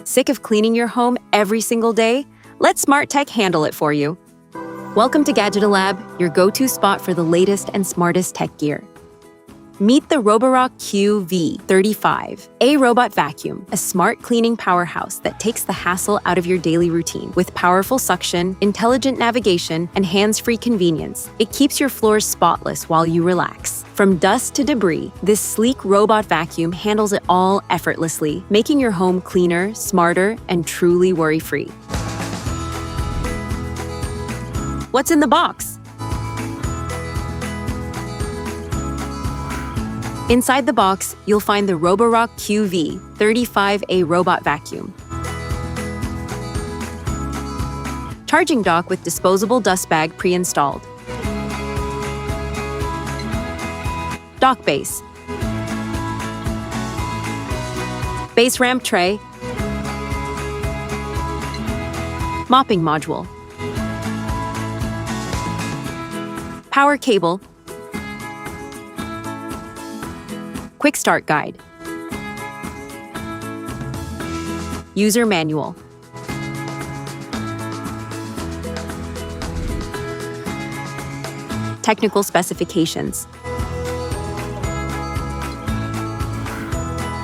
Sick of cleaning your home every single day? Let smart tech handle it for you. Welcome to Gadgeto Lab, your go-to spot for the latest and smartest tech gear. Meet the Roborock QV 35, a robot vacuum, a smart cleaning powerhouse that takes the hassle out of your daily routine. With powerful suction, intelligent navigation, and hands-free convenience, it keeps your floors spotless while you relax. From dust to debris, this sleek robot vacuum handles it all effortlessly, making your home cleaner, smarter, and truly worry-free. What's in the box? Inside the box, you'll find the Roborock QV 35A robot vacuum. Charging dock with disposable dust bag pre-installed. Dock base. Base ramp tray. Mopping module. Power cable. Quick start guide. User manual. Technical specifications.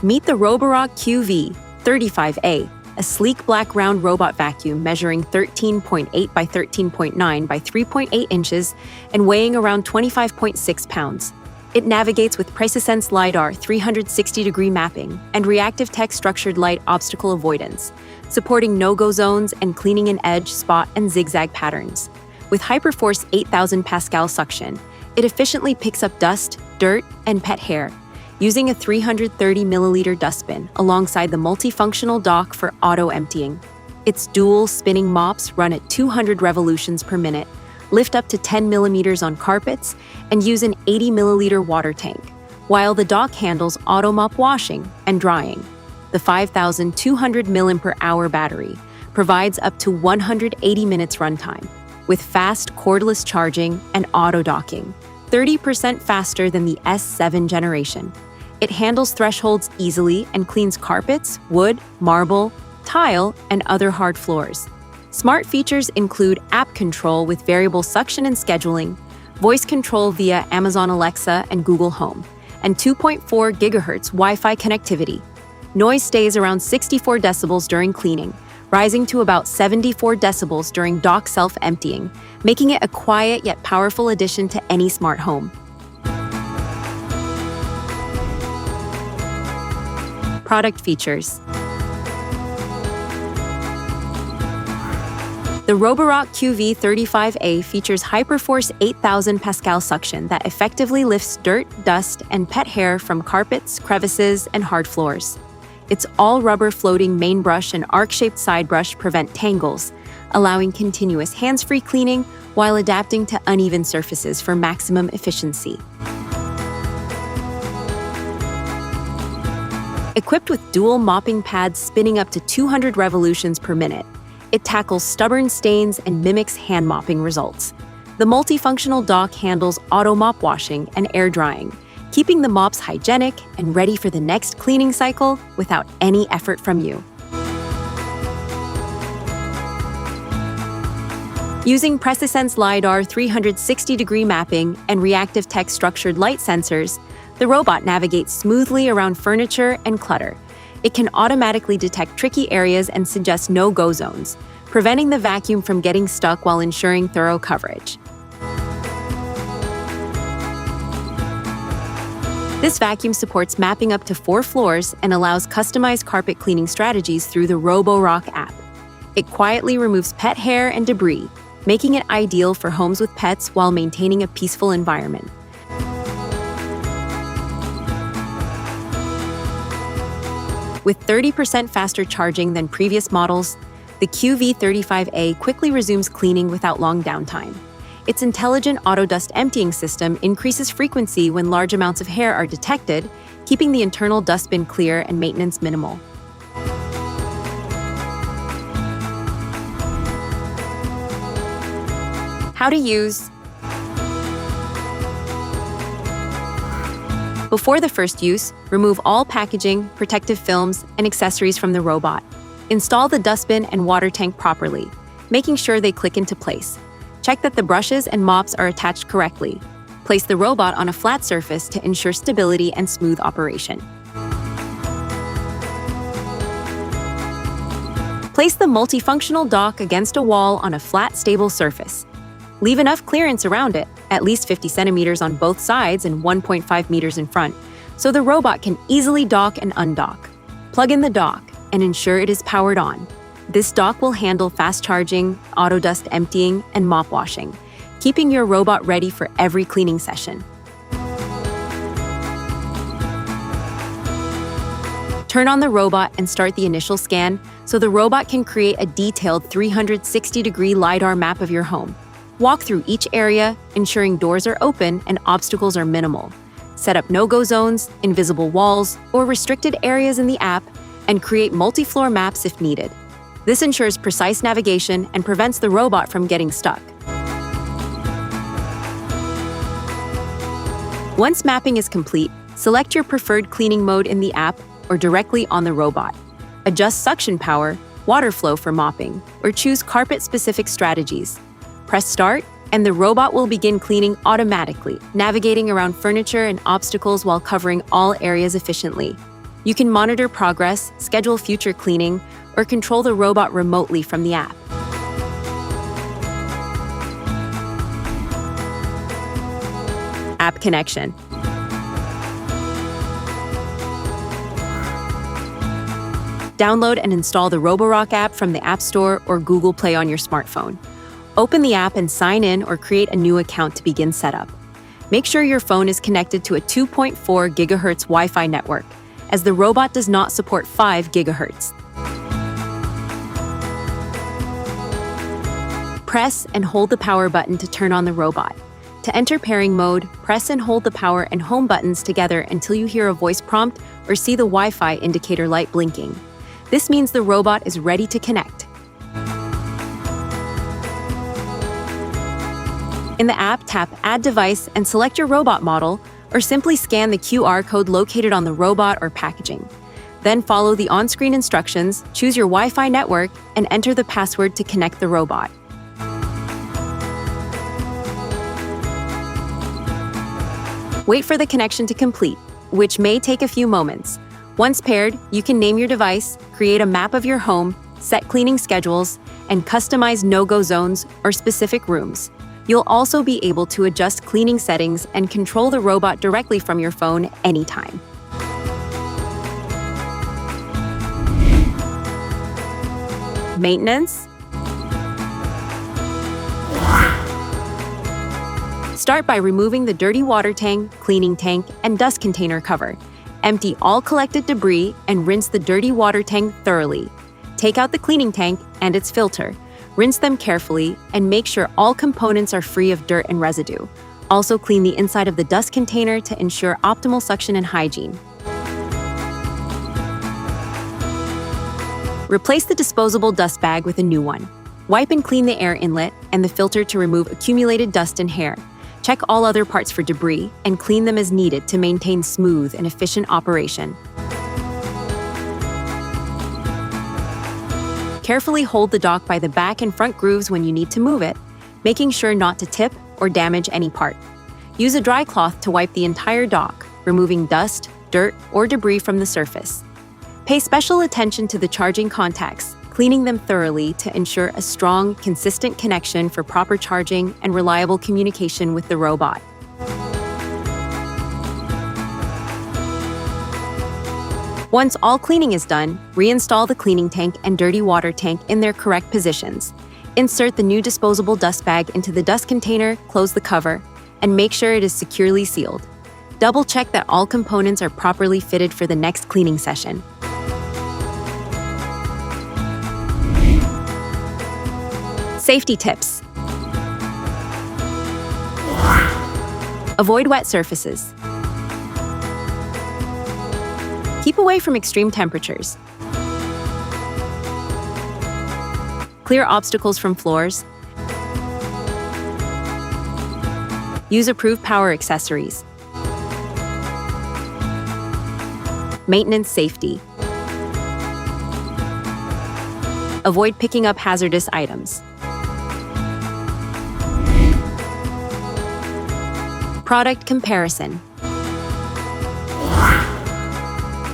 Meet the Roborock QV 35A, a sleek black round robot vacuum measuring 13.8 by 13.9 by 3.8 inches and weighing around 25.6 pounds. It navigates with Precautions LiDAR 360-degree mapping and reactive tech structured light obstacle avoidance, supporting no-go zones and cleaning in edge, spot, and zigzag patterns. With HyperForce 8,000 Pascal suction, it efficiently picks up dust, dirt, and pet hair, using a 330-milliliter dustbin alongside the multifunctional dock for auto-emptying. Its dual spinning mops run at 200 revolutions per minute, lift up to 10 millimeters on carpets, and use an 80-milliliter water tank, while the dock handles auto mop washing and drying. The 5,200 mAh battery provides up to 180 minutes runtime, with fast cordless charging and auto docking, 30% faster than the S7 generation. It handles thresholds easily and cleans carpets, wood, marble, tile, and other hard floors. Smart features include app control with variable suction and scheduling, voice control via Amazon Alexa and Google Home, and 2.4 GHz Wi-Fi connectivity. Noise stays around 64 decibels during cleaning, rising to about 74 decibels during dock self-emptying, making it a quiet yet powerful addition to any smart home. Product features. The Roborock QV 35A features HyperForce 8,000 Pascal suction that effectively lifts dirt, dust, and pet hair from carpets, crevices, and hard floors. Its all-rubber floating main brush and arc-shaped side brush prevent tangles, allowing continuous hands-free cleaning while adapting to uneven surfaces for maximum efficiency. Equipped with dual mopping pads spinning up to 200 revolutions per minute, it tackles stubborn stains and mimics hand mopping results. The multifunctional dock handles auto mop washing and air drying, keeping the mops hygienic and ready for the next cleaning cycle without any effort from you. Using Precautions LiDAR 360-degree mapping and reactive tech structured light sensors, the robot navigates smoothly around furniture and clutter. It can automatically detect tricky areas and suggest no-go zones, preventing the vacuum from getting stuck while ensuring thorough coverage. This vacuum supports mapping up to 4 floors and allows customized carpet cleaning strategies through the Roborock app. It quietly removes pet hair and debris, making it ideal for homes with pets while maintaining a peaceful environment. With 30% faster charging than previous models, the QV35A quickly resumes cleaning without long downtime. Its intelligent auto dust emptying system increases frequency when large amounts of hair are detected, keeping the internal dustbin clear and maintenance minimal. How to use. Before the first use, remove all packaging, protective films, and accessories from the robot. Install the dustbin and water tank properly, making sure they click into place. Check that the brushes and mops are attached correctly. Place the robot on a flat surface to ensure stability and smooth operation. Place the multifunctional dock against a wall on a flat, stable surface. Leave enough clearance around it, at least 50 centimeters on both sides and 1.5 meters in front, so the robot can easily dock and undock. Plug in the dock and ensure it is powered on. This dock will handle fast charging, auto dust emptying, and mop washing, keeping your robot ready for every cleaning session. Turn on the robot and start the initial scan so the robot can create a detailed 360-degree LiDAR map of your home. Walk through each area, ensuring doors are open and obstacles are minimal. Set up no-go zones, invisible walls, or restricted areas in the app, and create multi-floor maps if needed. This ensures precise navigation and prevents the robot from getting stuck. Once mapping is complete, select your preferred cleaning mode in the app or directly on the robot. Adjust suction power, water flow for mopping, or choose carpet-specific strategies. Press start, and the robot will begin cleaning automatically, navigating around furniture and obstacles while covering all areas efficiently. You can monitor progress, schedule future cleaning, or control the robot remotely from the app. App connection. Download and install the Roborock app from the App Store or Google Play on your smartphone. Open the app and sign in or create a new account to begin setup. Make sure your phone is connected to a 2.4 GHz Wi-Fi network, as the robot does not support 5 GHz. Press and hold the power button to turn on the robot. To enter pairing mode, press and hold the power and home buttons together until you hear a voice prompt or see the Wi-Fi indicator light blinking. This means the robot is ready to connect. In the app, tap Add Device and select your robot model, or simply scan the QR code located on the robot or packaging. Then follow the on-screen instructions, choose your Wi-Fi network, and enter the password to connect the robot. Wait for the connection to complete, which may take a few moments. Once paired, you can name your device, create a map of your home, set cleaning schedules, and customize no-go zones or specific rooms. You'll also be able to adjust cleaning settings and control the robot directly from your phone anytime. Maintenance. Start by removing the dirty water tank, cleaning tank, and dust container cover. Empty all collected debris and rinse the dirty water tank thoroughly. Take out the cleaning tank and its filter. Rinse them carefully and make sure all components are free of dirt and residue. Also clean the inside of the dust container to ensure optimal suction and hygiene. Replace the disposable dust bag with a new one. Wipe and clean the air inlet and the filter to remove accumulated dust and hair. Check all other parts for debris and clean them as needed to maintain smooth and efficient operation. Carefully hold the dock by the back and front grooves when you need to move it, making sure not to tip or damage any part. Use a dry cloth to wipe the entire dock, removing dust, dirt, or debris from the surface. Pay special attention to the charging contacts, cleaning them thoroughly to ensure a strong, consistent connection for proper charging and reliable communication with the robot. Once all cleaning is done, reinstall the cleaning tank and dirty water tank in their correct positions. Insert the new disposable dust bag into the dust container, close the cover, and make sure it is securely sealed. Double-check that all components are properly fitted for the next cleaning session. Safety tips. Avoid wet surfaces. Keep away from extreme temperatures. Clear obstacles from floors. Use approved power accessories. Maintenance safety. Avoid picking up hazardous items. Product comparison.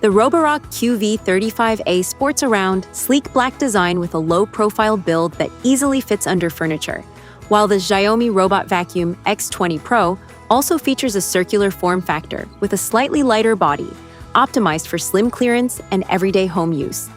The Roborock QV35A sports a round, sleek black design with a low-profile build that easily fits under furniture, while the Xiaomi Robot Vacuum X20 Pro also features a circular form factor with a slightly lighter body, optimized for slim clearance and everyday home use.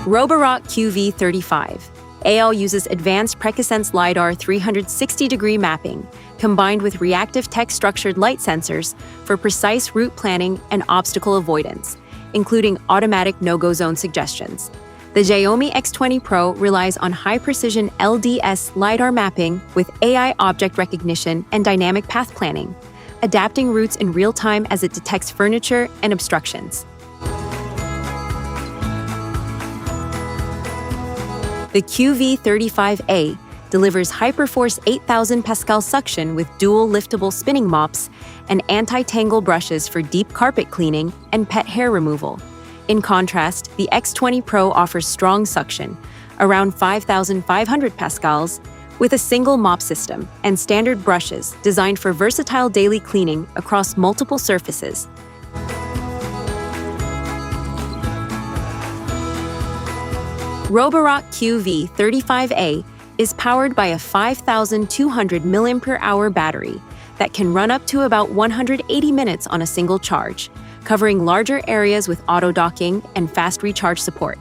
Roborock QV35 AL uses advanced precautions LiDAR 360-degree mapping, combined with reactive text-structured light sensors for precise route planning and obstacle avoidance, including automatic no-go zone suggestions. The Xiaomi X20 Pro relies on high-precision LDS LiDAR mapping with AI object recognition and dynamic path planning, adapting routes in real time as it detects furniture and obstructions. The QV35A delivers HyperForce 8000 Pascal suction with dual liftable spinning mops and anti-tangle brushes for deep carpet cleaning and pet hair removal. In contrast, the X20 Pro offers strong suction, around 5500 pascals, with a single mop system and standard brushes designed for versatile daily cleaning across multiple surfaces. Roborock QV35A is powered by a 5,200 mAh battery that can run up to about 180 minutes on a single charge, covering larger areas with auto-docking and fast recharge support.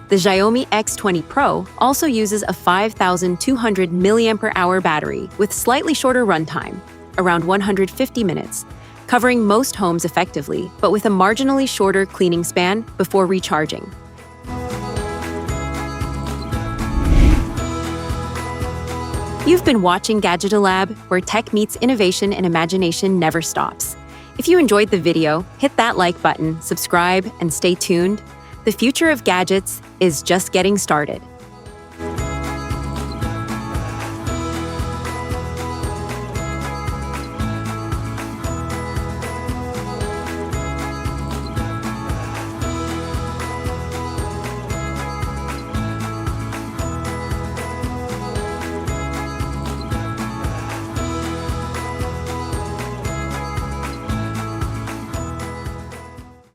The Xiaomi X20 Pro also uses a 5,200 mAh battery with slightly shorter runtime, around 150 minutes, covering most homes effectively, but with a marginally shorter cleaning span before recharging. You've been watching Gadgeto Lab, where tech meets innovation and imagination never stops. If you enjoyed the video, hit that like button, subscribe, and stay tuned. The future of gadgets is just getting started.